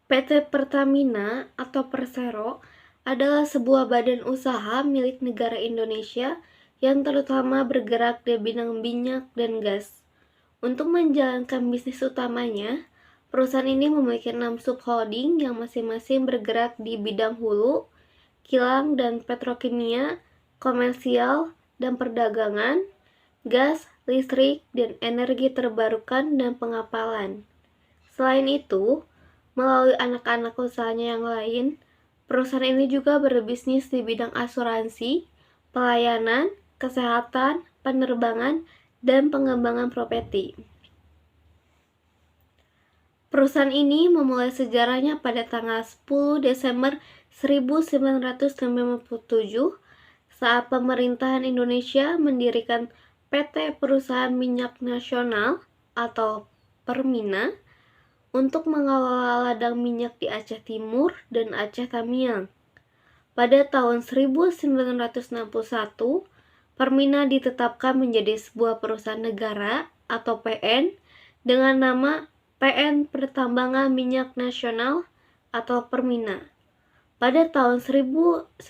PT Pertamina atau Persero adalah sebuah badan usaha milik negara Indonesia yang terutama bergerak di bidang minyak dan gas. Untuk menjalankan bisnis utamanya, perusahaan ini memiliki 6 subholding yang masing-masing bergerak di bidang hulu, kilang dan petrokimia, komersial dan perdagangan, gas, listrik, dan energi terbarukan dan pengapalan. Selain itu, melalui anak-anak usahanya yang lain, perusahaan ini juga berbisnis di bidang asuransi, pelayanan, kesehatan, penerbangan, dan pengembangan properti. Perusahaan ini memulai sejarahnya pada tanggal 10 Desember 1997 saat pemerintahan Indonesia mendirikan PT Perusahaan Minyak Nasional atau Permina untuk mengelola ladang minyak di Aceh Timur dan Aceh Tamiang. Pada tahun 1961, Permina ditetapkan menjadi sebuah perusahaan negara atau PN dengan nama PN Pertambangan Minyak Nasional atau Permina. Pada tahun 1968,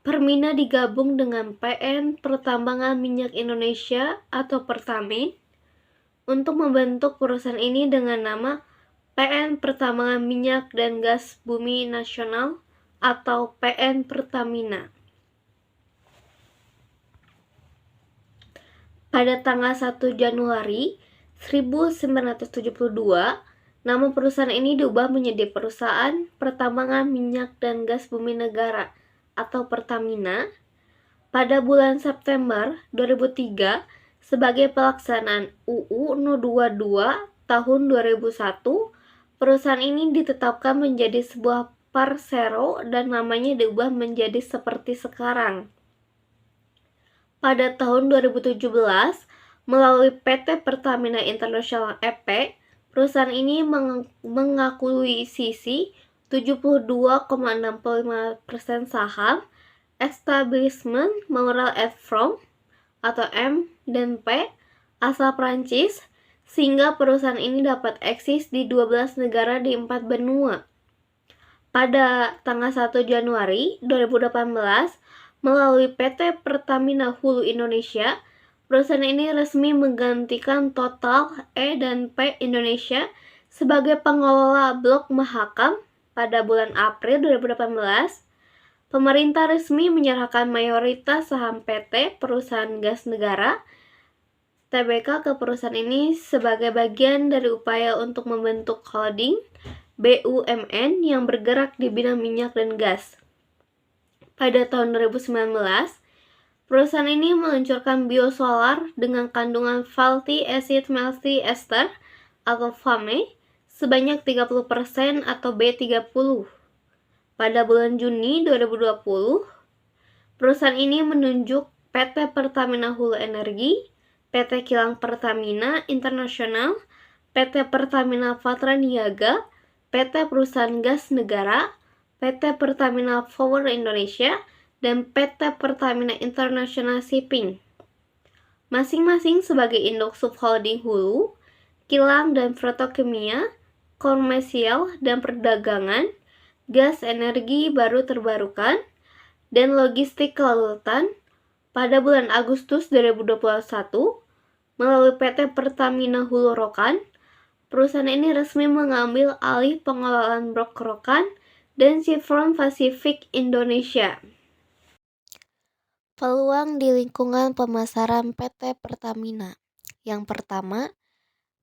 Permina digabung dengan PN Pertambangan Minyak Indonesia atau Pertamin untuk membentuk perusahaan ini dengan nama PN Pertambangan Minyak dan Gas Bumi Nasional atau PN Pertamina. Pada tanggal 1 Januari 1972, nama perusahaan ini diubah menjadi Perusahaan Pertambangan Minyak dan Gas Bumi Negara atau Pertamina. Pada bulan September 2003, sebagai pelaksanaan UU No 22 tahun 2001, perusahaan ini ditetapkan menjadi sebuah Persero dan namanya diubah menjadi seperti sekarang. Pada tahun 2017, melalui PT Pertamina International EP, perusahaan ini mengakuisisi 72,65% saham Establishment Moral et From atau M dan P asal Prancis, sehingga perusahaan ini dapat eksis di 12 negara di 4 benua. Pada tanggal 1 Januari 2018, melalui PT Pertamina Hulu Indonesia, perusahaan ini resmi menggantikan Total E dan P Indonesia sebagai pengelola Blok Mahakam. Pada bulan April 2018, pemerintah resmi menyerahkan mayoritas saham PT Perusahaan Gas Negara Tbk ke perusahaan ini sebagai bagian dari upaya untuk membentuk holding BUMN yang bergerak di bidang minyak dan gas. Pada tahun 2019, perusahaan ini meluncurkan biosolar dengan kandungan fatty acid multi ester atau FAME sebanyak 30% atau B30. Pada bulan Juni 2020, perusahaan ini menunjuk PT Pertamina Hulu Energi, PT Kilang Pertamina Internasional, PT Pertamina Patra Niaga, PT Perusahaan Gas Negara, PT Pertamina Power Indonesia, dan PT Pertamina International Shipping. Masing-masing sebagai induk subholding hulu, kilang dan petrokimia, komersial dan perdagangan, gas energi baru terbarukan, dan logistik kelautan. Pada bulan Agustus 2021, melalui PT Pertamina Hulu Rokan, perusahaan ini resmi mengambil alih pengelolaan Blok Rokan dan Chevron Pacific Indonesia. Peluang di lingkungan pemasaran PT Pertamina. Yang pertama,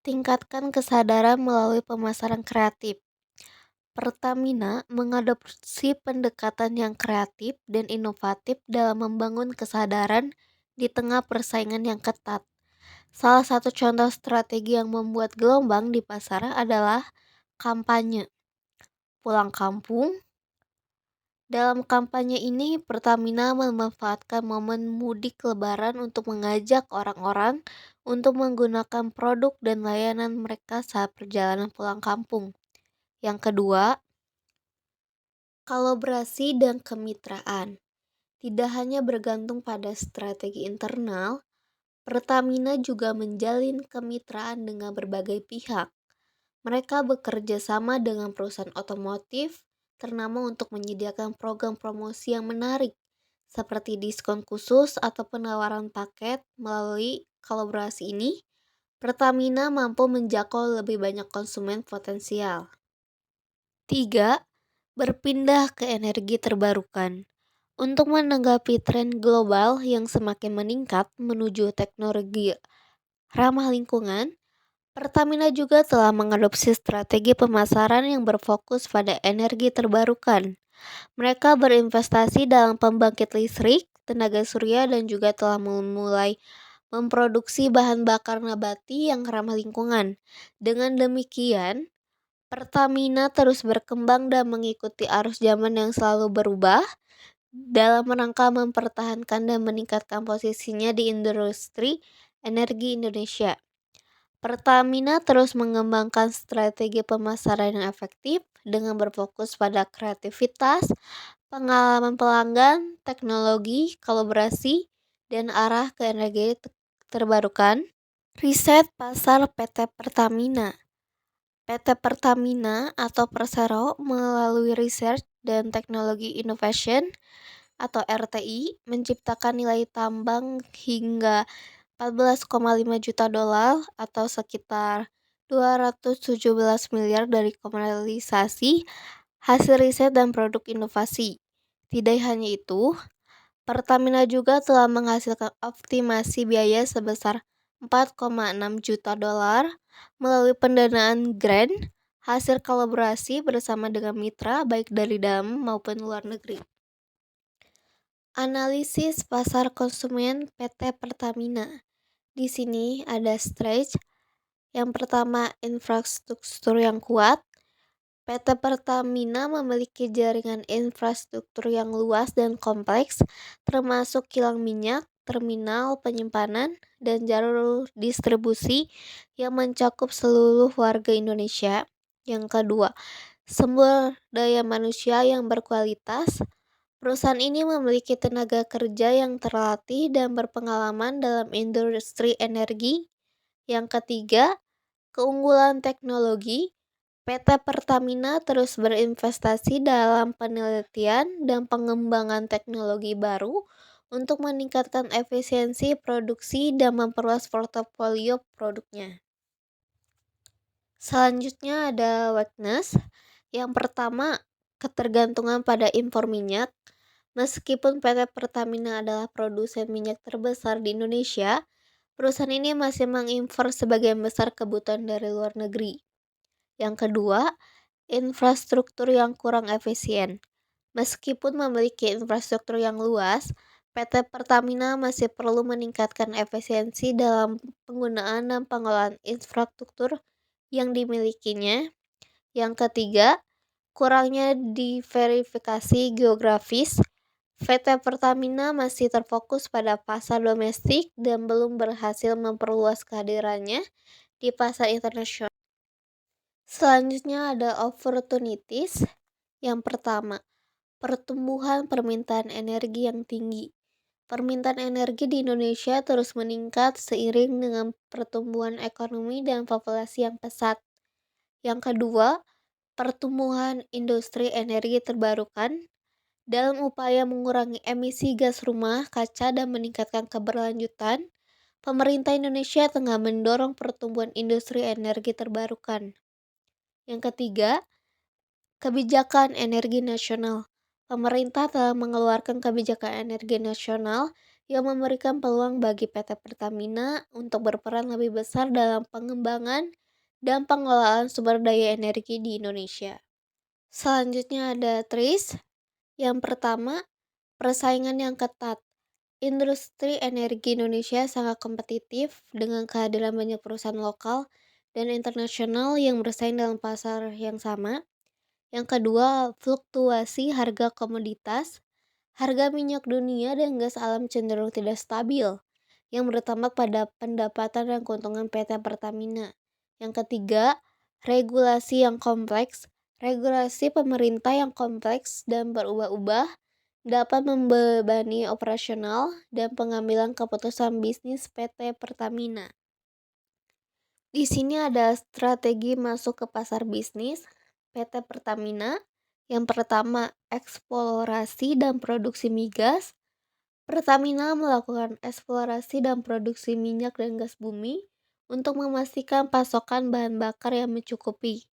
tingkatkan kesadaran melalui pemasaran kreatif. Pertamina mengadopsi pendekatan yang kreatif dan inovatif dalam membangun kesadaran di tengah persaingan yang ketat. Salah satu contoh strategi yang membuat gelombang di pasaran adalah kampanye pulang kampung. Dalam kampanye ini, Pertamina memanfaatkan momen mudik Lebaran untuk mengajak orang-orang untuk menggunakan produk dan layanan mereka saat perjalanan pulang kampung. Yang kedua, kolaborasi dan kemitraan. Tidak hanya bergantung pada strategi internal, Pertamina juga menjalin kemitraan dengan berbagai pihak. Mereka bekerja sama dengan perusahaan otomotif ternama untuk menyediakan program promosi yang menarik, seperti diskon khusus atau penawaran paket. Melalui kolaborasi ini, Pertamina mampu menjangkau lebih banyak konsumen potensial. 3. Berpindah ke energi terbarukan. Untuk menanggapi tren global yang semakin meningkat menuju teknologi ramah lingkungan, Pertamina juga telah mengadopsi strategi pemasaran yang berfokus pada energi terbarukan. Mereka berinvestasi dalam pembangkit listrik, tenaga surya, dan juga telah memulai memproduksi bahan bakar nabati yang ramah lingkungan. Dengan demikian, Pertamina terus berkembang dan mengikuti arus zaman yang selalu berubah dalam rangka mempertahankan dan meningkatkan posisinya di industri energi Indonesia. Pertamina terus mengembangkan strategi pemasaran yang efektif dengan berfokus pada kreativitas, pengalaman pelanggan, teknologi, kolaborasi, dan arah ke energi terbarukan. Riset pasar PT Pertamina. PT Pertamina atau Persero melalui Research dan Teknologi Innovation atau RTI menciptakan nilai tambang hingga 14,5 juta dolar atau sekitar 217 miliar dari komersialisasi hasil riset dan produk inovasi. Tidak hanya itu, Pertamina juga telah menghasilkan optimasi biaya sebesar 4,6 juta dolar melalui pendanaan grant hasil kolaborasi bersama dengan mitra baik dari dalam maupun luar negeri. Analisis pasar konsumen PT Pertamina. Di sini ada stretch. Yang pertama, infrastruktur yang kuat. PT Pertamina memiliki jaringan infrastruktur yang luas dan kompleks, termasuk kilang minyak, terminal penyimpanan, dan jalur distribusi yang mencakup seluruh warga Indonesia. Yang kedua, sumber daya manusia yang berkualitas. Perusahaan ini memiliki tenaga kerja yang terlatih dan berpengalaman dalam industri energi. Yang ketiga, keunggulan teknologi. PT Pertamina terus berinvestasi dalam penelitian dan pengembangan teknologi baru untuk meningkatkan efisiensi produksi dan memperluas portofolio produknya. Selanjutnya ada weakness. Yang pertama, ketergantungan pada impor minyak. Meskipun PT Pertamina adalah produsen minyak terbesar di Indonesia, perusahaan ini masih mengimpor sebagian besar kebutuhan dari luar negeri. Yang kedua, infrastruktur yang kurang efisien. Meskipun memiliki infrastruktur yang luas, PT Pertamina masih perlu meningkatkan efisiensi dalam penggunaan dan pengelolaan infrastruktur yang dimilikinya. Yang ketiga, kurangnya diversifikasi geografis. PT Pertamina masih terfokus pada pasar domestik dan belum berhasil memperluas kehadirannya di pasar internasional. Selanjutnya ada opportunities. Yang pertama, pertumbuhan permintaan energi yang tinggi. Permintaan energi di Indonesia terus meningkat seiring dengan pertumbuhan ekonomi dan populasi yang pesat. Yang kedua, pertumbuhan industri energi terbarukan. Dalam upaya mengurangi emisi gas rumah kaca dan meningkatkan keberlanjutan, pemerintah Indonesia tengah mendorong pertumbuhan industri energi terbarukan. Yang ketiga, kebijakan energi nasional. Pemerintah telah mengeluarkan kebijakan energi nasional yang memberikan peluang bagi PT Pertamina untuk berperan lebih besar dalam pengembangan dan pengelolaan sumber daya energi di Indonesia. Selanjutnya ada TRIS. Yang pertama, persaingan yang ketat. Industri energi Indonesia sangat kompetitif dengan kehadiran banyak perusahaan lokal dan internasional yang bersaing dalam pasar yang sama. Yang kedua, fluktuasi harga komoditas. Harga minyak dunia dan gas alam cenderung tidak stabil, yang berdampak pada pendapatan dan keuntungan PT Pertamina. Yang ketiga, regulasi yang kompleks. Regulasi pemerintah yang kompleks dan berubah-ubah dapat membebani operasional dan pengambilan keputusan bisnis PT Pertamina. Di sini ada strategi masuk ke pasar bisnis PT Pertamina. Yang pertama, eksplorasi dan produksi migas. Pertamina melakukan eksplorasi dan produksi minyak dan gas bumi untuk memastikan pasokan bahan bakar yang mencukupi.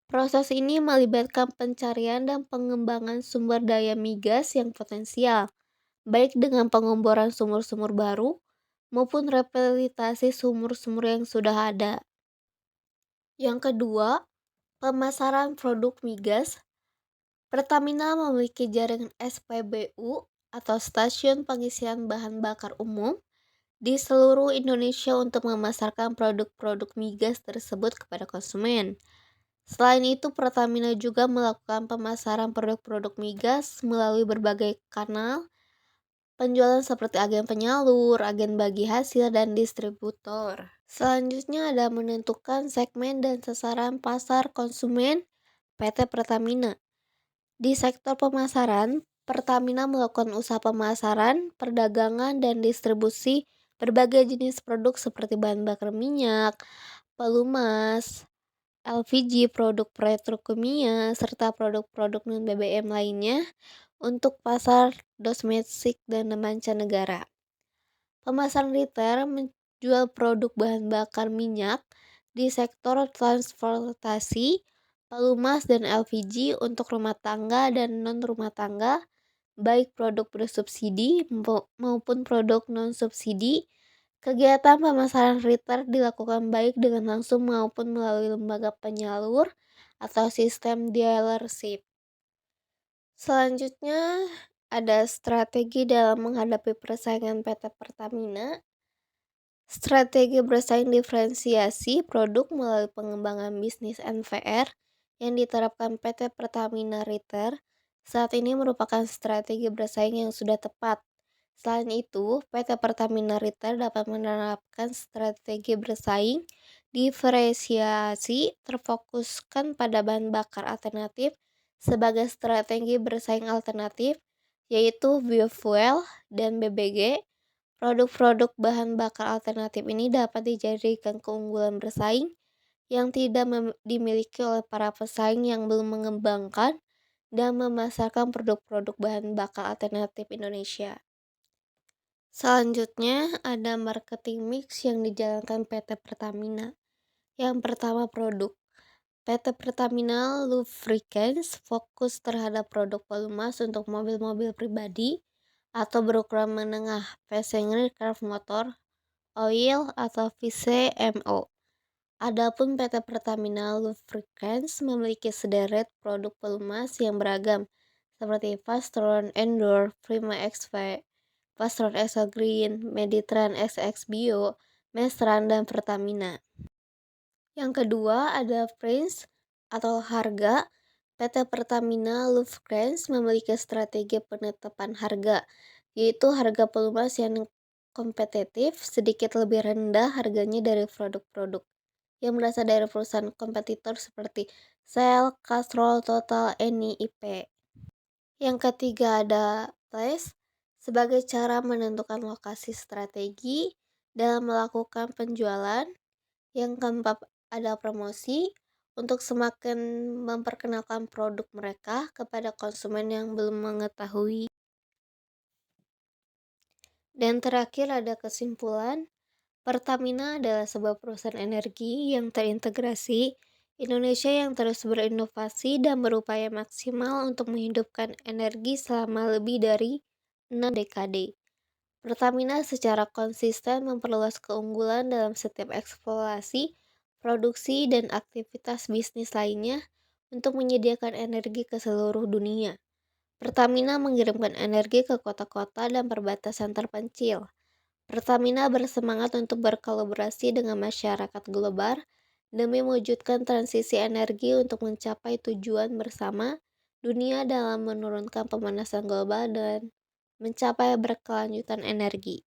Proses ini melibatkan pencarian dan pengembangan sumber daya migas yang potensial, baik dengan pengeboran sumur-sumur baru maupun rehabilitasi sumur-sumur yang sudah ada. Yang kedua, pemasaran produk migas. Pertamina memiliki jaringan SPBU atau stasiun pengisian bahan bakar umum di seluruh Indonesia untuk memasarkan produk-produk migas tersebut kepada konsumen. Selain itu, Pertamina juga melakukan pemasaran produk-produk migas melalui berbagai kanal penjualan seperti agen penyalur, agen bagi hasil, dan distributor. Selanjutnya ada menentukan segmen dan sasaran pasar konsumen PT Pertamina. Di sektor pemasaran, Pertamina melakukan usaha pemasaran, perdagangan, dan distribusi berbagai jenis produk seperti bahan bakar minyak, pelumas, LPG, produk petrokimia, serta produk-produk non-BBM lainnya untuk pasar domestik dan mancanegara. Pemasaran retail menjual produk bahan bakar minyak di sektor transportasi, pelumas, dan LPG untuk rumah tangga dan non-rumah tangga, baik produk bersubsidi maupun produk non-subsidi. Kegiatan pemasaran retail dilakukan baik dengan langsung maupun melalui lembaga penyalur atau sistem dealership. Selanjutnya, ada strategi dalam menghadapi persaingan PT Pertamina. Strategi bersaing diferensiasi produk melalui pengembangan bisnis NVR yang diterapkan PT Pertamina Retail saat ini merupakan strategi bersaing yang sudah tepat. Selain itu, PT Pertamina Retail dapat menerapkan strategi bersaing diferensiasi terfokuskan pada bahan bakar alternatif sebagai strategi bersaing alternatif, yaitu biofuel dan BBG. Produk-produk bahan bakar alternatif ini dapat dijadikan keunggulan bersaing yang tidak dimiliki oleh para pesaing yang belum mengembangkan dan memasarkan produk-produk bahan bakar alternatif Indonesia. Selanjutnya, ada marketing mix yang dijalankan PT Pertamina. Yang pertama, produk. PT Pertamina Lubricants fokus terhadap produk pelumas untuk mobil-mobil pribadi atau berukuran menengah, passenger car motor, oil atau VCMO. Adapun PT Pertamina Lubricants memiliki sederet produk pelumas yang beragam seperti Fastron Endure, Prima XV, Fastron Extra Green, Meditran XX Bio, Mestran, dan Pertamina. Yang kedua ada Prince atau harga. PT Pertamina Lubricants memiliki strategi penetapan harga, yaitu harga pelumas yang kompetitif sedikit lebih rendah harganya dari produk-produk yang berasal dari perusahaan kompetitor seperti Shell, Castrol, Total, Eni, IP. Yang ketiga ada place sebagai cara menentukan lokasi strategi dalam melakukan penjualan. Yang keempat ada promosi untuk semakin memperkenalkan produk mereka kepada konsumen yang belum mengetahui. Dan terakhir ada kesimpulan, Pertamina adalah sebuah perusahaan energi yang terintegrasi Indonesia yang terus berinovasi dan berupaya maksimal untuk menghidupkan energi selama lebih dari 6 dekade. Pertamina secara konsisten memperluas keunggulan dalam setiap eksplorasi, produksi, dan aktivitas bisnis lainnya untuk menyediakan energi ke seluruh dunia. Pertamina mengirimkan energi ke kota-kota dan perbatasan terpencil. Pertamina bersemangat untuk berkolaborasi dengan masyarakat global demi mewujudkan transisi energi untuk mencapai tujuan bersama dunia dalam menurunkan pemanasan global dan mencapai berkelanjutan energi.